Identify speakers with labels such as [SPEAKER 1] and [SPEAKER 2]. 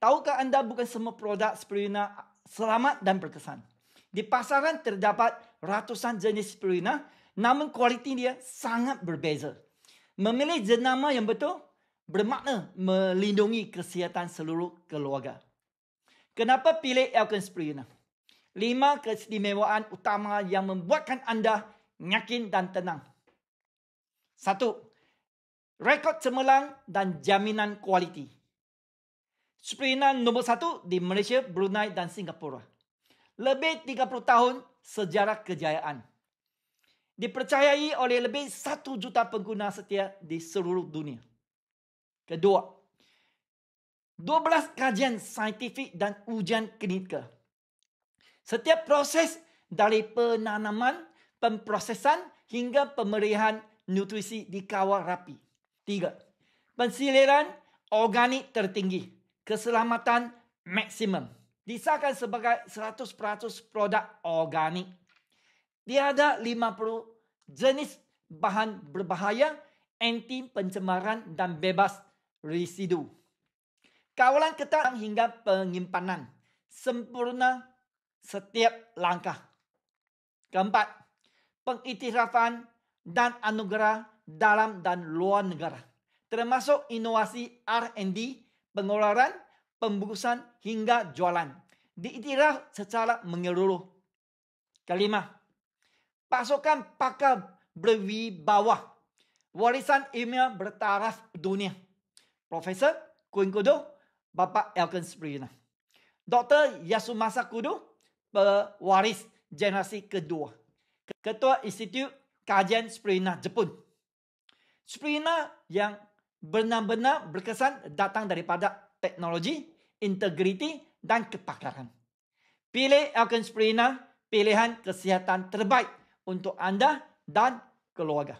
[SPEAKER 1] Tahukah anda bukan semua produk spirulina selamat dan berkesan? Di pasaran terdapat ratusan jenis spirulina, namun kualiti dia sangat berbeza. Memilih jenama yang betul bermakna melindungi kesihatan seluruh keluarga. Kenapa pilih Elkon Spirulina? 5 keistimewaan utama yang membuatkan anda yakin dan tenang. 1. Rekod cemerlang dan jaminan kualiti. Spirulina nombor 1 di Malaysia, Brunei dan Singapura. Lebih 30 tahun sejarah kejayaan. Dipercayai oleh lebih 1 juta pengguna setia di seluruh dunia. Kedua, 12 kajian saintifik dan ujian klinikal. Setiap proses dari penanaman, pemprosesan hingga pemerihan nutrisi dikawal rapi. 3. Pensiliran organik tertinggi. Keselamatan maksimum. Disahkan sebagai 100% produk organik. Tiada 50 jenis bahan berbahaya, anti pencemaran dan bebas residu. Kawalan ketat hingga penyimpanan. Sempurna setiap langkah. Keempat, pengiktirafan dan anugerah dalam dan luar negara. Termasuk inovasi R&D, pengeluaran, pembungkusan hingga jualan. Diiktiraf secara menyeluruh. Kelima, pasukan pakar berwibawa. Warisan ilmiah bertaraf dunia. Profesor Kuin Kudo, Bapak Elkon Spirulina. Dr. Yasumasa Kudo, pewaris generasi kedua. Ketua Institut Kajian Spirulina Jepun. Spirulina yang benar-benar berkesan datang daripada teknologi, integriti dan kepakaran. Pilih Elkon Spirulina, pilihan kesihatan terbaik untuk anda dan keluarga.